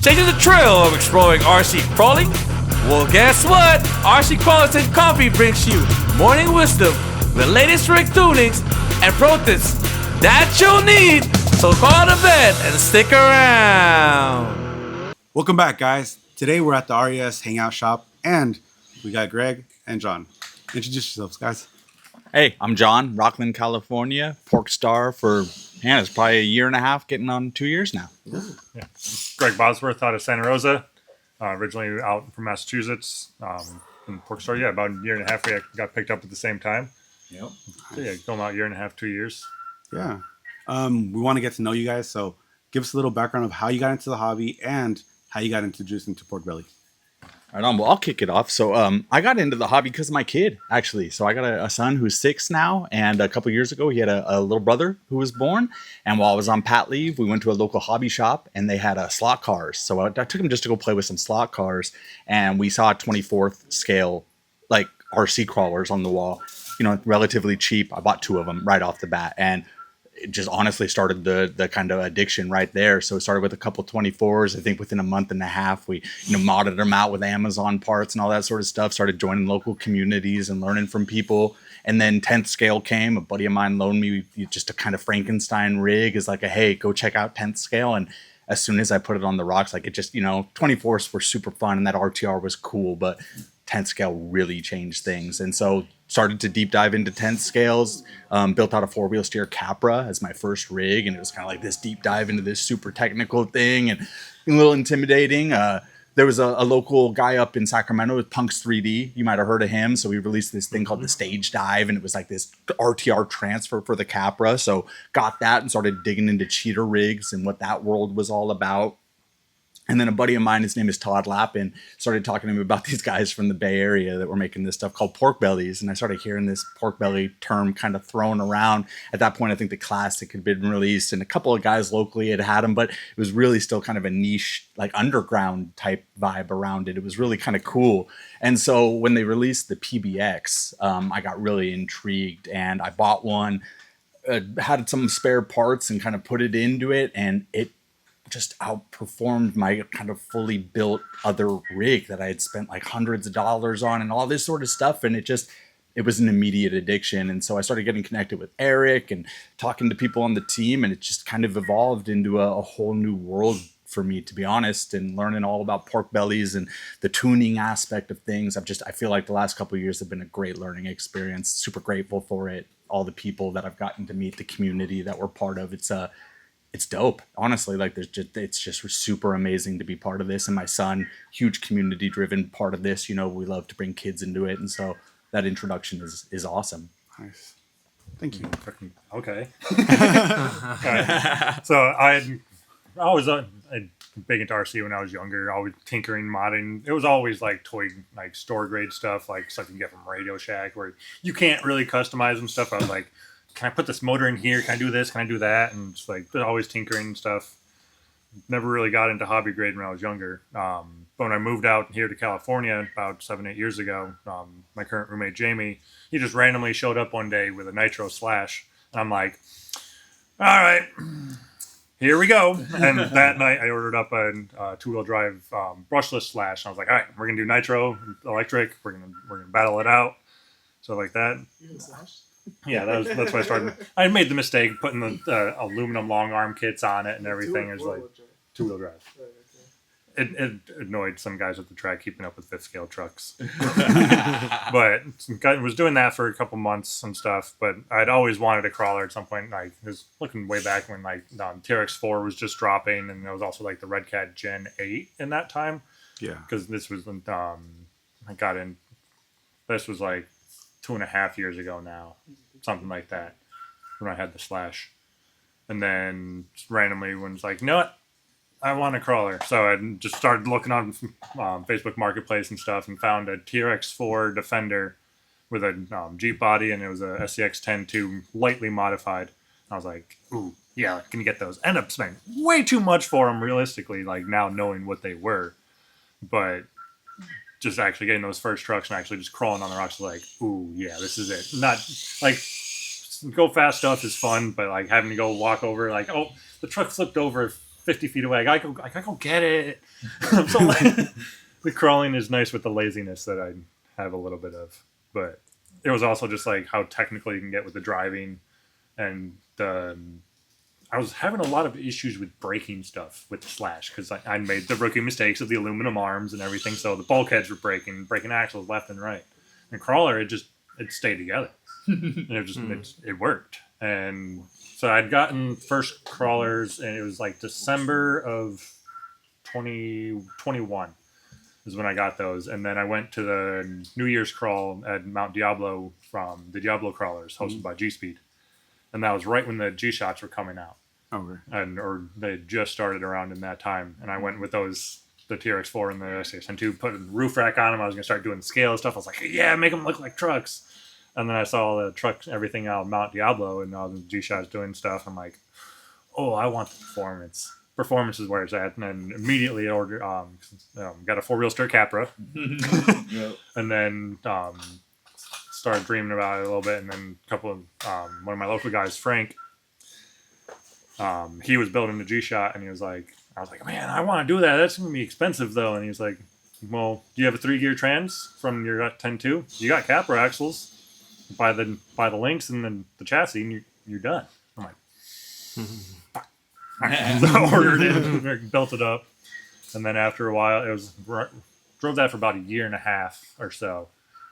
Changing the trail of exploring RC crawling? Well, guess what? RC Quality Coffee brings you morning wisdom, the latest rig tunings, and pro tips that you'll need. So call the bed and stick around. Welcome back, guys. Today we're at the RES Hangout Shop, and we got Greg and John. Introduce yourselves, guys. Hey, I'm John, Rockland, California. Porkstar for, it's probably a year and a half, getting on 2 years now. Yeah. Greg Bosworth out of Santa Rosa, originally out from Massachusetts. And Porkstar, about a year and a half, we got picked up at the same time. Yep. So going out a year and a half, 2 years. Yeah. We want to get to know you guys, so give us a little background of how you got into the hobby and how you got introduced into pork belly. Right on. Well, I'll kick it off. So I got into the hobby because of my kid, actually. So I got a son who's 6 now, and a couple years ago, he had a little brother who was born. And while I was on pat leave, we went to a local hobby shop, and they had slot cars. So I took him just to go play with some slot cars, and we saw 24th scale, like RC crawlers on the wall, relatively cheap. I bought 2 of them right off the bat, and it just honestly started the kind of addiction right there. So it started with a couple 24s. I think within a month and a half, we modded them out with Amazon parts and all that sort of stuff. Started joining local communities and learning from people. And then 10th scale came. A buddy of mine loaned me just a kind of Frankenstein rig. Is like hey, go check out 10th scale. And as soon as I put it on the rocks, like it just 24s were super fun and that RTR was cool, but 10th scale really changed things. And so started to deep dive into 10th scales, built out a 4-wheel steer Capra as my first rig. And it was kind of like this deep dive into this super technical thing and a little intimidating. There was a local guy up in Sacramento with Punks 3D. You might have heard of him. So we released this thing called the Stage Dive, and it was like this RTR transfer for the Capra. So got that and started digging into cheater rigs and what that world was all about. And then a buddy of mine, his name is Todd Lappin, started talking to me about these guys from the Bay Area that were making this stuff called pork bellies. And I started hearing this pork belly term kind of thrown around. At that point, I think the Classic had been released and a couple of guys locally had them, but it was really still kind of a niche, like underground type vibe around it. It was really kind of cool. And so when they released the PBX, I got really intrigued and I bought one, had some spare parts and kind of put it into it, and it just outperformed my kind of fully built other rig that I had spent like hundreds of dollars on and all this sort of stuff. And it was an immediate addiction. And so I started getting connected with Eric and talking to people on the team, and it just kind of evolved into a whole new world for me, to be honest, and learning all about pork bellies and the tuning aspect of things. I feel like the last couple of years have been a great learning experience. Super grateful for it. All the people that I've gotten to meet, the community that we're part of. It's dope, honestly. Like it's just super amazing to be part of this. And my son, huge community driven part of this. We love to bring kids into it, and so that introduction is awesome. Nice, thank you. Okay. So I was big into RC when I was younger. Always tinkering, modding. It was always like toy, like store grade stuff, like stuff you can get from Radio Shack, where you can't really customize and stuff. I was like, can I put this motor in here? Can I do this? Can I do that? And it's like always tinkering and stuff. Never really got into hobby grade when I was younger. But when I moved out here to California about 7-8 years ago, my current roommate Jamie, he just randomly showed up one day with a Nitro Slash, and I'm like, all right, here we go. And that night I ordered up a 2-wheel drive brushless Slash. And I was like, all right, we're gonna do Nitro electric. We're gonna battle it out. So like that. Yeah, that's why I started. I made the mistake putting the aluminum long arm kits on it and everything. It was like 2-wheel drive. It annoyed some guys at the track keeping up with 5th scale trucks. But I was doing that for a couple months and stuff. But I'd always wanted a crawler at some point. Like, I was looking way back when TRX4 was just dropping, and there was also like the Red Cat Gen 8 in that time. Yeah, because this was when I got in. This was like 2.5 years ago now, something like that, when I had the Slash. And then randomly when it's like, you know what, I want a crawler. So I just started looking on Facebook Marketplace and stuff and found a TRX4 Defender with a Jeep body, and it was a SCX 10.2 lightly modified. I was like, ooh, yeah, can you get those? End up spending way too much for them, realistically, like now knowing what they were. But just actually getting those first trucks and actually just crawling on the rocks, like, ooh, yeah, this is it. Not like go fast stuff is fun, but like having to go walk over, like, oh, the truck flipped over 50 feet away. I gotta go get it. So the crawling is nice with the laziness that I have a little bit of, but it was also just like how technical you can get with the driving, and I was having a lot of issues with breaking stuff with the Slash because I made the rookie mistakes of the aluminum arms and everything, so the bulkheads were breaking axles left and right. And crawler, it stayed together, and it worked. And so I'd gotten first crawlers, and it was like December of 2021 is when I got those. And then I went to the New Year's crawl at Mount Diablo from the Diablo crawlers hosted by G-Speed. And that was right when the G-Shots were coming out. Okay. Or they just started around in that time. And I went with those, the TRX4 and the SCSN2, put a roof rack on them. I was going to start doing scale stuff. I was like, yeah, make them look like trucks. And then I saw the trucks, everything out of Mount Diablo, and all the G-Shots doing stuff. I'm like, oh, I want the performance. Performance is where it's at. And then immediately ordered, got a 4-wheel Sturt Capra. Yep. And then started dreaming about it a little bit. And then a couple of, one of my local guys, Frank, he was building the G-Shot, and I was like, man, I want to do that. That's going to be expensive, though. And he's like, well, do you have a 3-gear trans from your 10.2? You got Capra axles. Buy the links and then the chassis, and you're done. I'm like, I ordered it, built it up, and then after a while, drove that for about a year and a half or so,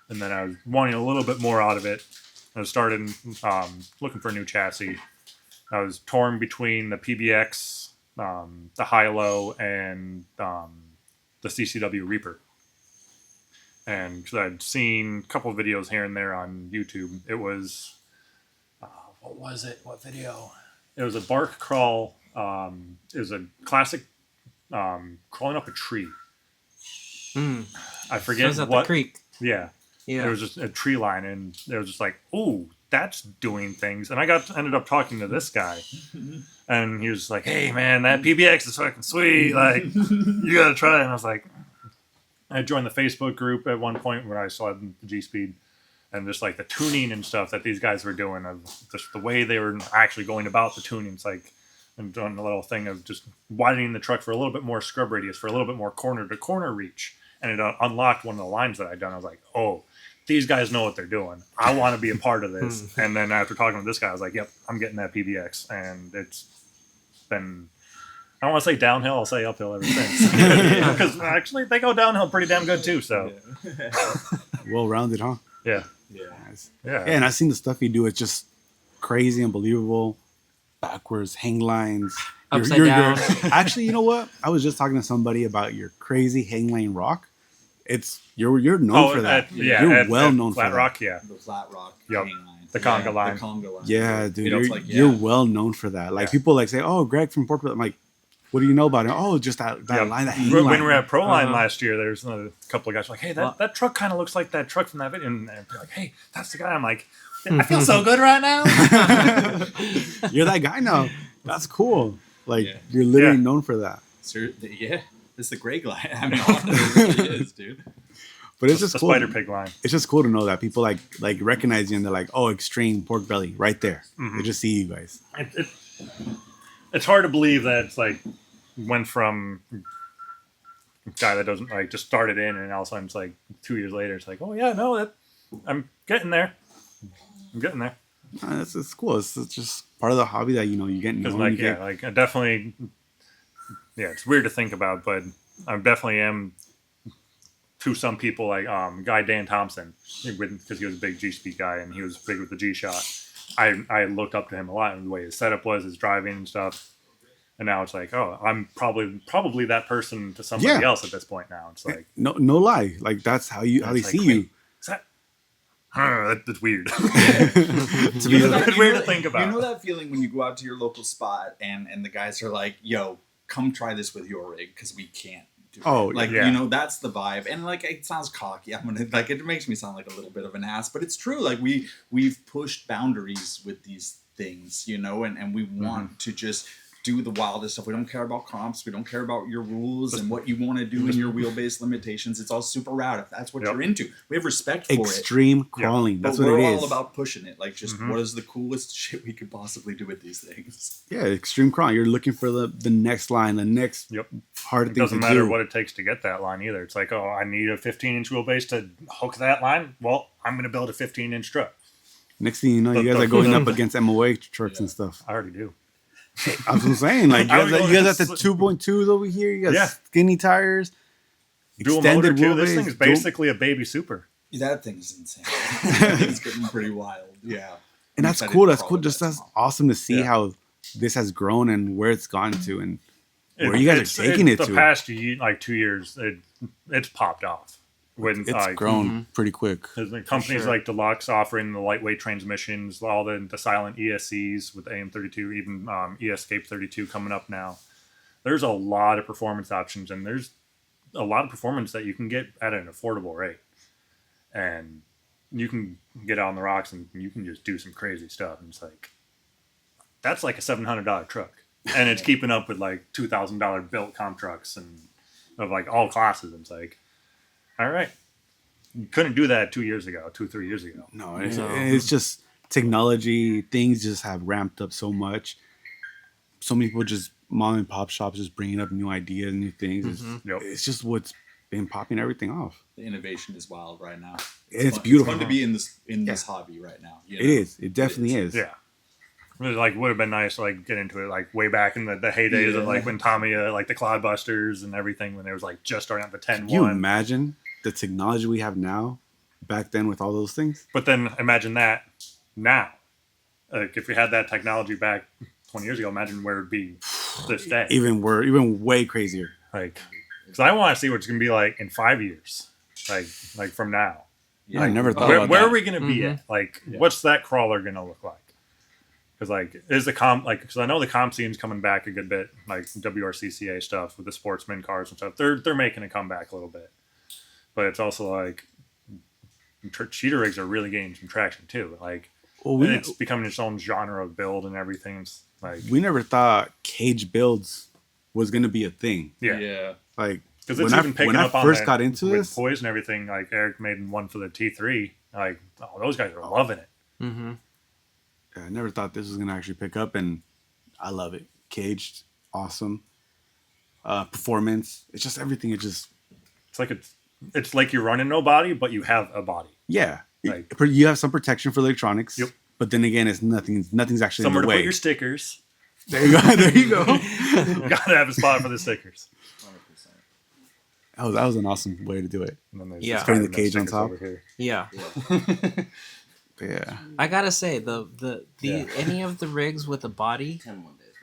and then I was wanting a little bit more out of it. I started looking for a new chassis. I was torn between the PBX, the high-low, and the CCW Reaper. And because I'd seen a couple of videos here and there on YouTube, it was, what was it? What video? It was a bark crawl. It was a classic crawling up a tree. I forget Shows up what. the creek. Yeah. Yeah. It was just a tree line, and it was just like, ooh, that's doing things. And I ended up talking to this guy, and he was like, hey, man, that PBX is fucking sweet. Like, you got to try it. And I was like, I joined the Facebook group at one point when I still had the G-Speed, and just like the tuning and stuff that these guys were doing, of just the way they were actually going about the tuning. It's like, and doing a little thing of just widening the truck for a little bit more scrub radius, for a little bit more corner to corner reach. And it unlocked one of the lines that I'd done. I was like, oh, these guys know what they're doing. I want to be a part of this. And then after talking to this guy, I was like, yep, I'm getting that PBX. And it's been, I don't want to say downhill, I'll say uphill ever since. Because actually they go downhill pretty damn good too. So Well-rounded, huh? yeah. Nice. Yeah. Yeah, and I've seen the stuff you do. It's just crazy, unbelievable. Backwards, hang lines. Upside down. Actually, you know what? I was just talking to somebody about your crazy hangline rock. You're known for that. You're well known for Flat that. Rock, yeah. The flat rock. Yup. hang line. The conga line. The conga line. Yeah, dude, You know, it's you're like, well known for that. Like Yeah. people like say, "Oh, Greg from Pork." I'm like, "What do you know about it?" Oh, just that Yeah. line, that hang When line. we were at Proline Uh-huh. last year, there's a couple of guys like, hey, that truck kind of looks like that truck from that video. And they're like, hey, that's the guy. I'm like, I feel so good right now. You're that guy now. That's cool. Like Yeah. you're literally Yeah. known for that. Yeah, it's the Greg line. I mean, honestly, it really is, dude. But it's just the cool. spider pig line. It's just cool to know that people like recognize you and they're like, "Oh, extreme pork belly, right there." Mhm. They just see you guys. It's hard to believe that it's like went from a guy that doesn't like just started in, and all of a sudden it's like 2 years later, it's like, oh yeah, no, I'm getting there. I'm getting there. It's cool. It's just part of the hobby that you get Because known. like you get, I definitely, it's weird to think about, but I definitely am to some people like guy Dan Thompson, because he was a big G-Speed guy and he was big with the G-Shot. I looked up to him a lot in the way his setup was, his driving and stuff. And now it's like, oh, I'm probably that person to somebody Yeah. else at this point now. It's like, no lie. Like that's how they it's see like, you. wait, is that? That's weird. To be like, It's weird to think about. You know that feeling when you go out to your local spot and the guys are like, yo, come try this with your rig because we can't do it. Oh, like, yeah. that's the vibe. And like, it sounds cocky. It makes me sound like a little bit of an ass, but it's true. Like we've pushed boundaries with these things, and we want to just do the wildest stuff. We don't care about comps. We don't care about your rules and what you want to do in your wheelbase limitations. It's all super rad if that's what you're into. We have respect for extreme crawling. That's what it is. We're all about pushing it. Like, just what is the coolest shit we could possibly do with these things? Yeah, extreme crawling. You're looking for the next line, the next hard thing to do. It doesn't matter what it takes to get that line either. It's like, oh, I need a 15-inch wheelbase to hook that line. Well, I'm going to build a 15-inch truck. Next thing you know, you guys are going up against MOA trucks and stuff. I already do. I was saying, like, you guys at the 2.2s over here. You got skinny tires, dual motor too. This thing is basically a baby super. That thing's insane. It's getting pretty wild. Yeah, and that's cool. That's cool. Just that's awesome to see how this has grown and where it's gone to, and where you guys are taking it to. The past 2 years, it's popped off. It's grown pretty quick. Companies like Deluxe offering the lightweight transmissions, all the silent ESCs with AM32, even EScape 32 coming up now. There's a lot of performance options, and there's a lot of performance that you can get at an affordable rate. And you can get out on the rocks and you can just do some crazy stuff. And it's like, that's like a $700 truck. And it's keeping up with like $2,000 built comp trucks and of like all classes. It's like, all right. You couldn't do that 3 years ago. No, it's just technology. Things just have ramped up so much. So many people just, mom and pop shops just bringing up new ideas, new things. It's just what's been popping everything off. The innovation is wild right now. It's beautiful. It's fun to be in this hobby right now. You know? It is. It definitely is. Yeah. Like, would have been nice to like get into it like way back in the heydays of like when Tamiya, like the Clodbusters and everything, when there was like just starting out the 10-1. Can you imagine the technology we have now back then with all those things? But then imagine that now. Like if we had that technology back 20 years ago, imagine where it'd be this day. Even way crazier. Like, because I want to see what it's gonna be like in 5 years, like from now. Yeah, I never thought. Where are we gonna be at? Like, what's that crawler gonna look like? Because like, is the because I know the comp scene's coming back a good bit, like WRCCA stuff with the sportsman cars and stuff. They're making a comeback a little bit, but it's also like cheater rigs are really gaining some traction too. Like, it's becoming its own genre of build and everything. It's like, we never thought cage builds was gonna be a thing. Yeah. Like, because it's even picking up on first got into with this toys and everything. Like Eric made one for the T3. Like, oh, those guys are loving it. Mm-hmm. I never thought this was gonna actually pick up, and I love it. Caged, awesome. Performance, it's just everything. It's like you're running no body, but you have a body. Yeah, like, you have some protection for electronics. Yep. But then again, it's nothing's actually somewhere in the to way. Put your stickers. There you go. Gotta have a spot for the stickers. 100%. That was an awesome way to do it. And then putting the cage on top. Yeah. Yeah. I gotta say the any of the rigs with a body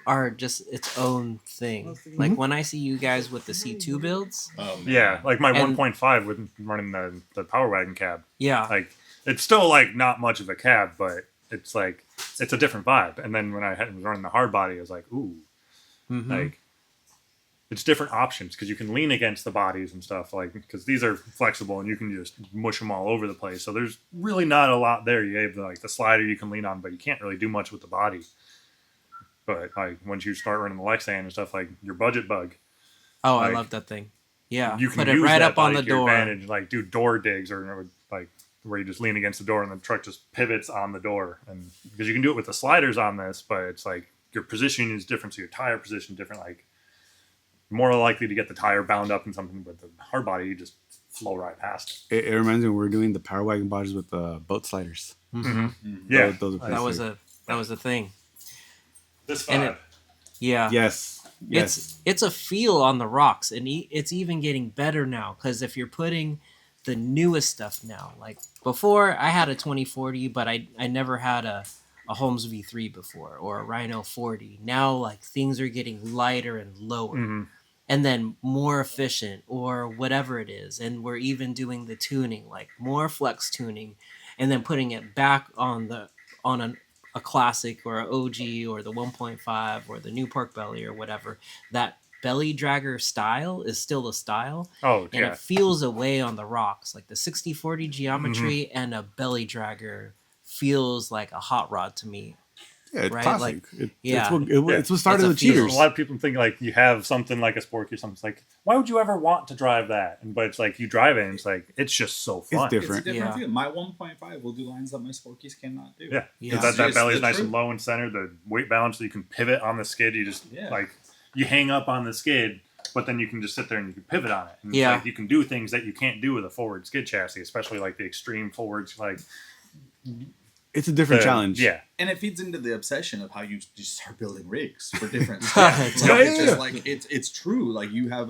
are just its own thing. Like when I see you guys with the C2 builds. Yeah, like my 1.5 with running the Power Wagon cab. Yeah. Like it's still like not much of a cab, but it's like it's a different vibe. And then when I was running the hard body, I was like, ooh, like it's different options because you can lean against the bodies and stuff. Like because these are flexible and you can just mush them all over the place. So there's really not a lot there. You have like the slider you can lean on, but you can't really do much with the body. But like once you start running the Lexan and stuff, like your budget bug. Oh, like, I love that thing. Yeah, you can put use it right that up on the to your door. advantage, like do door digs or like where you just lean against the door and the truck just pivots on the door. And because you can do it with the sliders on this, but it's like your position is different, so your tire position is different. Like more likely to get the tire bound up in something, but the hard body you just flow right past it. It reminds me when we were doing the Power Wagon bodies with the boat sliders. Yeah, those that was a thing. This vibe. Yeah. Yes. It's a feel on the rocks, and it's even getting better now because if you're putting the newest stuff now, like before I had a 2040, but I never had a Holmes V3 before or a Rhino 40. Now like things are getting lighter and lower and then more efficient or whatever it is. And we're even doing the tuning, like more flex tuning, and then putting it back on a classic or an OG or the 1.5 or the new pork belly or whatever. That belly dragger style is still a style. Oh, and it feels away on the rocks. Like the 60/40 geometry and a belly dragger feels like a hot rod to me. Yeah, it's right? classic. Like, It's what started It's a with feel. cheaters. A lot of people think like you have something like a Sporky or something. It's like, why would you ever want to drive that? But it's like you drive it and it's like, it's just so fun. It's different. It's a different Yeah. feel. My 1.5 will do lines that my Sporkies cannot do. Yeah. Yeah. That It's belly's the nice truth. and low and center. The weight balance, so you can pivot on the skid. You just Yeah. like, you hang up on the skid, but then you can just sit there and you can pivot on it. And it's Yeah. like, you can do things that you can't do with a forward skid chassis, especially like the extreme forwards. Like, It's a different challenge. Yeah. And it feeds into the obsession of how you just start building rigs for different stuff. Yeah. It's just like it's true. Like you have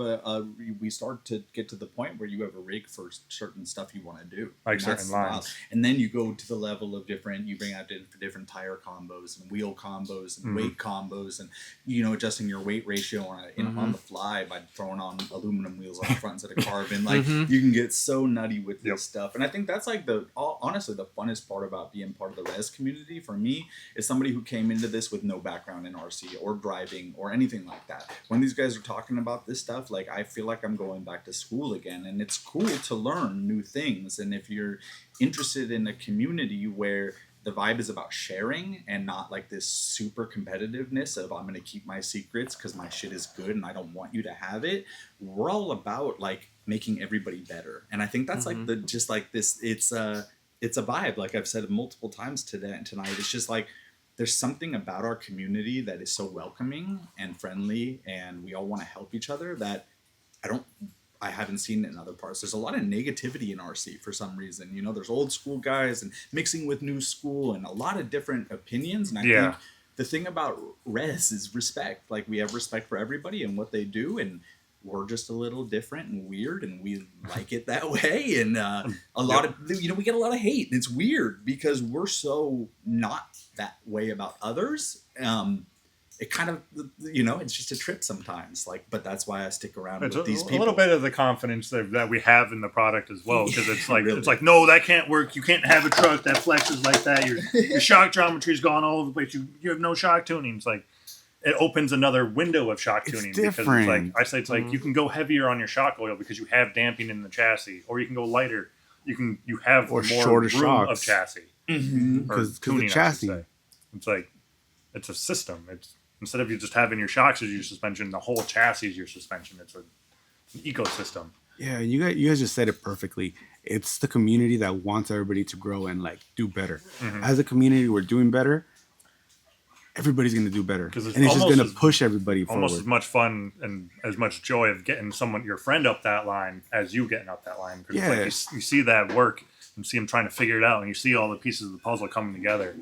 we start to get to the point where you have a rig for certain stuff you want to do, Like And that's certain lines. wild. And then you go to the level of different. You bring out different tire combos and wheel combos and weight combos and adjusting your weight ratio on the fly by throwing on aluminum wheels on the front instead of carbon. Like you can get so nutty with this stuff. And I think that's like honestly the funnest part about being part of the res community for me is somebody who came into this with no background in RC or driving or anything like that. When these guys are talking about this stuff, like I feel like I'm going back to school again, and it's cool to learn new things. And if you're interested in a community where the vibe is about sharing and not like this super competitiveness of I'm going to keep my secrets because my shit is good and I don't want you to have it. We're all about like making everybody better. And I think that's like it's a vibe. Like I've said multiple times tonight, it's just like, there's something about our community that is so welcoming and friendly and we all want to help each other that I haven't seen it in other parts. There's a lot of negativity in RC for some reason. There's old school guys and mixing with new school and a lot of different opinions. And I think the thing about res is respect. Like we have respect for everybody and what they do, and we're just a little different and weird, and we like it that way. And a lot of we get a lot of hate, and it's weird because we're so not that way about others. It kind of it's just a trip sometimes. Like, but that's why I stick around It's with these people. a little bit of the confidence that we have in the product as well, because it's like Really. it's like, no, that can't work. You can't have a truck that flexes like that. Your shock geometry's gone all over the place. You have no shock tuning. It's like it opens another window of shock tuning because it's like I say it's like you can go heavier on your shock oil because you have damping in the chassis, or you can go lighter. You have Or more shorter room shocks. of chassis Because tuning, the I should chassis. say. It's like it's a system. It's instead of you just having your shocks as your suspension, the whole chassis is your suspension. It's an ecosystem. Yeah, you guys just said it perfectly. It's the community that wants everybody to grow and like do better. As a community, we're doing better. Everybody's gonna do better, and Because it's it's just almost gonna push everybody forward. Almost as much fun and as much joy of getting your friend up that line as you getting up that line. Because Yeah. it's like you see that work and see him trying to figure it out, and you see all the pieces of the puzzle coming together,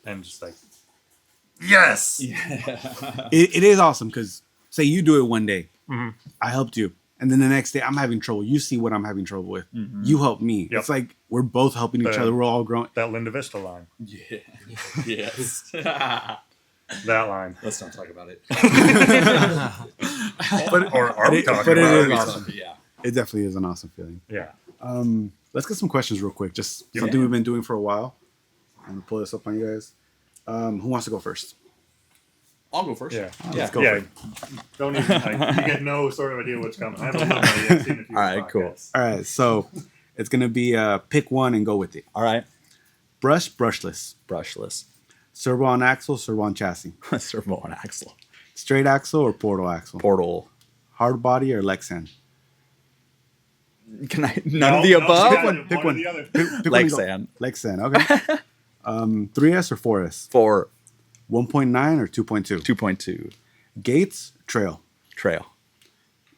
and just like, yes, It is awesome because say you do it one day, I helped you, and then the next day I'm having trouble. You see what I'm having trouble with. You help me. Yep. It's like we're both helping each other. We're all growing. that Linda Vista line, Yeah. Yes. that line, Let's not talk about it. or are we talking but it about is it? awesome. Yeah. It definitely is an awesome feeling. Yeah. Let's get some questions real quick. Just Yeah. something we've been doing for a while. I'm gonna pull this up on you guys. Who wants to go first? I'll go first. Yeah. Let's go for it. Don't even. You get no sort of idea what's coming. I haven't looked at it yet. I've seen a few All right, cool. podcasts. All right, so it's gonna be pick one and go with it. All right. Brushless, Brushless. servo on axle, servo on chassis, Servo on axle. straight axle or portal axle, Portal. hard body or Lexan. Can I? None No, of the no, above? you gotta do Pick one or one. the other. Pick one and go. Lexan. Lexan, okay. 3S or 4S, For 1.9 or 2.2, 2.2. Gates, trail, Trail.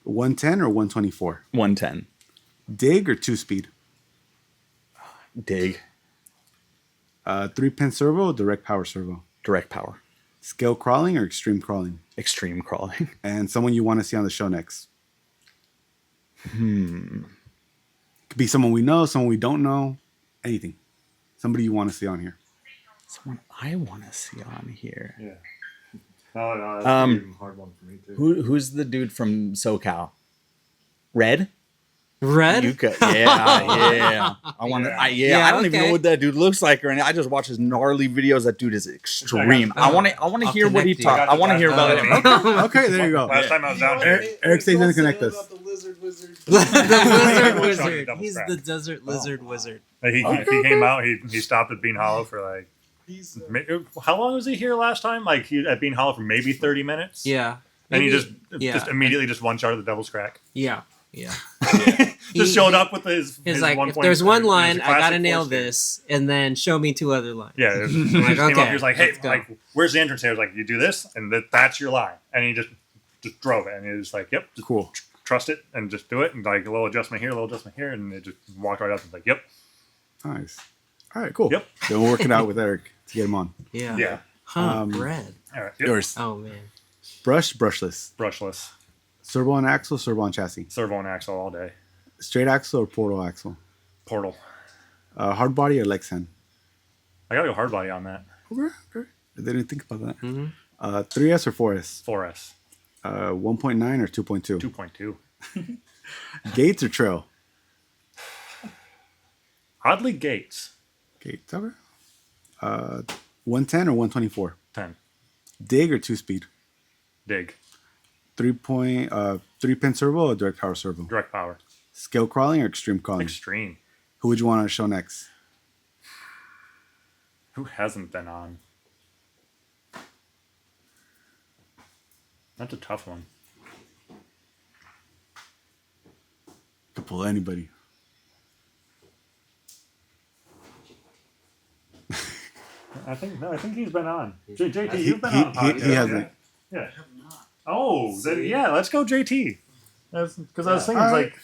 110 or 124, 110. dig or 2-speed, Dig. 3-pin servo or direct power servo, Direct power. scale crawling or extreme crawling, Extreme crawling. and someone you want to see on the show next. Could be someone we know, someone we don't know, anything. Somebody you want to see on here. Someone I want to see on here. Yeah. No, that's a hard one for me too. Who's the dude from SoCal? Red? Red? Yuka. Yeah. I want to. Yeah, I don't even know okay. what that dude looks like, or anything. I just watch his gnarly videos. That dude is extreme. I want to I'll hear what he connect you. talks. I want to hear about it. Okay, there you go. Last time I was down here, Eric says he's going to connect us. the lizard Double wizard. stack. He's the desert lizard wizard. like he came out. He stopped at Bean Hollow for like How long was he here last time? Like at Bean Hollow for maybe 30 minutes. Yeah. And he Maybe- just immediately just one shot of the Devil's Crack. Yeah. Yeah. Just showed up with his like, one if point. there's one It was a line, I gotta classic nail four-star. this, and then show me 2 other lines. Yeah, he just Like, came up. okay, He was like, "Hey, let's go." like, where's the entrance here?" I was like, "You do this, and that's your line." And he just drove it, and he was like, "Yep, just Cool. trust it, and just do it." And like a little adjustment here, a little adjustment here, and it just walked right up and was like, "Yep, Nice. All right, cool. Yep. Then we'll work it out with Eric to get him on. Yeah. yeah." Bread. All right, yep. Yours. Oh man. Brush, brushless. Brushless, Servo on axle, servo on chassis. servo and axle all day. Straight axle or portal axle. Portal. Hard body or Lexan. I gotta go hard body on that. Okay. I didn't think about that. Mhm. 3S or 4S. 4S, 1.9 or 2.2. 2.2. Gates or trail. Oddly, Gates. Gates. Okay. 110 or 124. 10. Dig or 2-speed. Dig. 3-pin servo or direct power servo. Direct power. Scale crawling or extreme crawling. Extreme. Who would you want to show next? Who hasn't been on? That's a tough one. Could pull anybody. I think he's been on. JT, you've been he- on. he podcast, hasn't. Yeah. Oh, then, yeah. Let's go, JT. Because I was thinking, All like,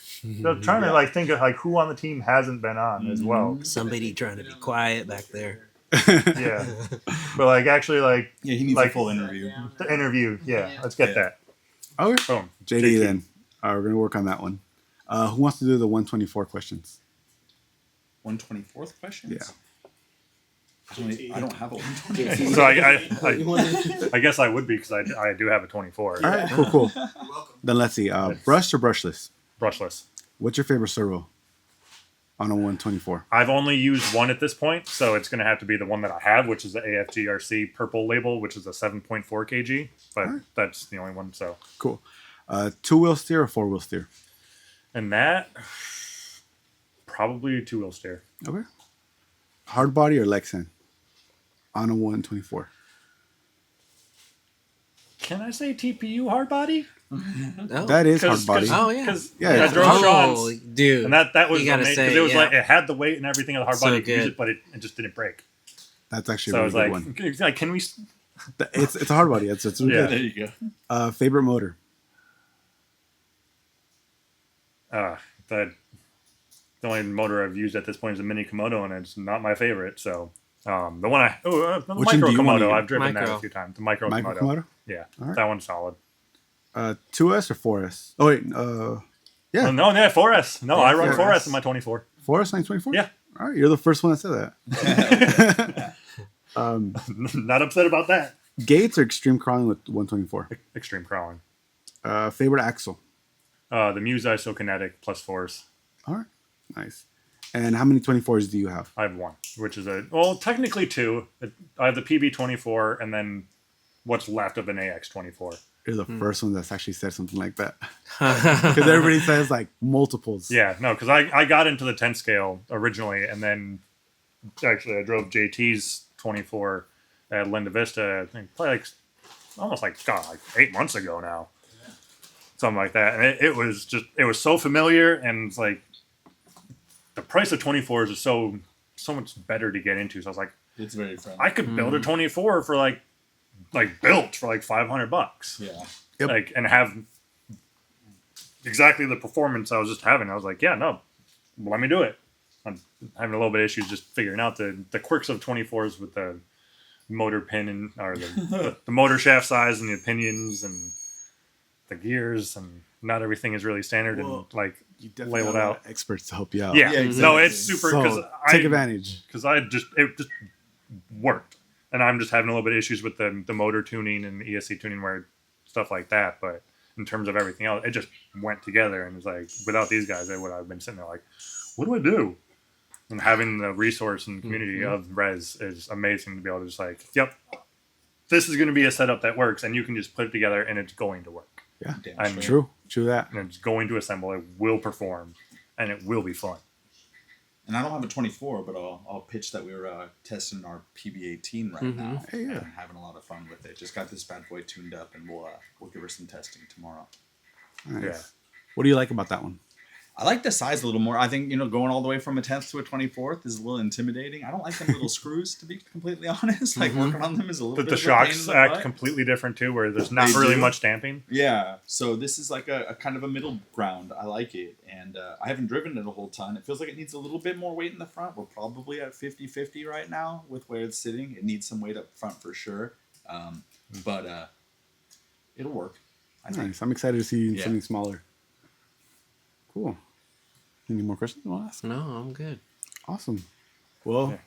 I'm trying to like think of like who on the team hasn't been on as well. Somebody trying to be quiet back there. Yeah, but like actually, like Yeah, he needs Like- a full interview. the interview. Yeah, let's get that. Okay. Boom. JD then. All right, we're going to work on that one. Who wants to do the 124 questions? 124th question? Yeah. I don't have a 124th. So I guess I would be because I do have a 24. All right, cool. Then let's see. Brush or brushless? Brushless. What's your favorite servo on a 124? I've only used one at this point, so it's going to have to be the one that I have, which is the AFGRC purple label, which is a 7.4 kg. But that's the only one. So, Cool. 2-wheel steer or 4-wheel steer? and that probably 2-wheel steer. Okay. Hard body or Lexan on a 124? Can I say TPU hard body? Oh. That is hard body. Oh, yeah. Because Yeah, I yeah. drove Oh, Sean's, dude. and that was You gotta amazing, say, 'cause it was yeah. like it had the weight and everything of the hard So body. You could use good. it, but it just didn't break. That's actually So a I really was good like, one. like, can we? It's a hard body. It's really Yeah. There good. you go. Favorite motor? The only motor I've used at this point is a Mini Komodo, and it's not my favorite. So the one the Which one Micro do you wanna Komodo, use? I've driven that Micro. a few times. The Micro Micro Komodo. Komodo? Yeah, All right. that one's solid. 2S or 4S? Oh, wait. Yeah. Oh, no, 4S. No, I run 4S. 4S in my 24. 4S 924? Yeah. All right. You're the first one that said that. Not upset about that. Gates or extreme crawling with 124? Extreme crawling. Favorite axle? The Muse Isokinetic plus force. All right. Nice. And how many 24s do you have? I have one, which is technically two. I have the PB24 and then what's left of an AX24. You're the first one that's actually said something like that. Because everybody says like multiples. Yeah, no, because I got into the 10 scale originally, and then actually I drove JT's 24 at Linda Vista, I think probably like almost like 8 months ago now. Something like that. And it was so familiar, and it's like the price of 24s is so much better to get into. So I was like, It's very friendly. I could build a 24 for like built for like $500. Yeah. Yep. Like, and have exactly the performance I was just having. I was like, yeah, no, let me do it. I'm having a little bit of issues just figuring out the quirks of 24s with the motor pin and or the motor shaft size and the pinions and the gears, and not everything is really standard Well, and like You definitely labeled have a lot out. of experts to help you out. Yeah, Yeah, no, exactly. it's super because So take advantage. because it just worked, and I'm just having a little bit of issues with the motor tuning and the ESC tuning where stuff like that. But in terms of everything else, it just went together, and it's like without these guys, I would have been sitting there like, what do I do? And having the resource and community of Res is amazing to be able to just like, yep, this is going to be a setup that works, and you can just put it together, and it's going to work, Yeah. Damn and True that. and it's going to assemble. It will perform, and it will be fun. And I don't have a 24, but I'll pitch that we were testing our PB18 right now. Hey, yeah. And having a lot of fun with it. Just got this bad boy tuned up, and we'll give her some testing tomorrow. Nice. Yeah. What do you like about that one? I like the size a little more. I think, going all the way from a 10th to a 24th is a little intimidating. I don't like them little screws, to be completely honest. Like, working on them is a little But bit the of a pain in shocks the act butt. completely different too, where there's not They really do. much damping. Yeah, so this is like a kind of a middle ground. I like it, and I haven't driven it a whole ton. It feels like it needs a little bit more weight in the front. We're probably at 50-50 right now with where it's sitting. It needs some weight up front for sure, but it'll work. I think. Nice. I'm excited to see Yeah. something smaller. Cool. Any more questions you want to ask? No, I'm good. Awesome. Well,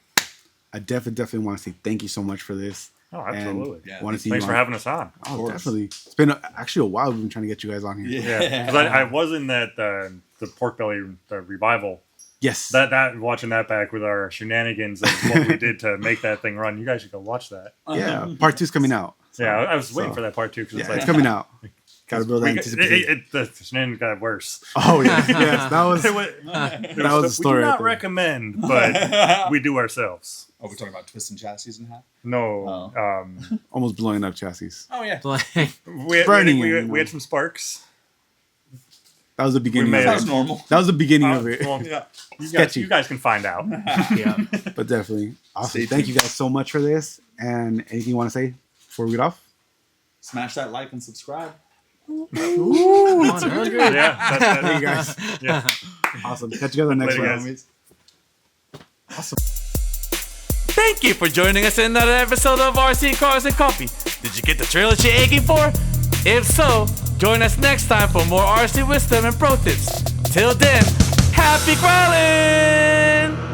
I definitely want to say thank you so much for this. Oh, absolutely. Yeah. Want to see Thanks you for on- having us on. Oh, course. definitely. It's been actually a while we've been trying to get you guys on here. Yeah, because I was in that the pork belly the revival. Yes. That watching that back with our shenanigans and what we did to make that thing run. You guys should go watch that. Yeah. Part 2's coming out. Yeah, I was waiting So- for that part too because Yeah, it's like it's coming out. Got to build that we got- anticipation. the shenanigans got worse. Oh, yeah. Yes. That was. It was That was the story We do right not there. recommend, but we do ourselves. Oh, we're talking about twisting chassis in half? No, Almost blowing up chassis. Oh, yeah. Like, Burning it, we had some sparks. That was the beginning We of made it. That's normal. That was the beginning of it. Well, Yeah. Sketchy. you guys can find out. yeah. But definitely. Awesome. Stay Thank tuned. you guys so much for this. And anything you want to say before we get off? Smash that like and subscribe. 100. Yeah, Hey, guys. yeah. Awesome. Catch you guys on the next Later, one. guys. Awesome. Thank you for joining us in another episode of RC Cars and Coffee. Did you get the trailer you're aching for? If so, join us next time for more RC wisdom and pro tips. Till then, happy growling!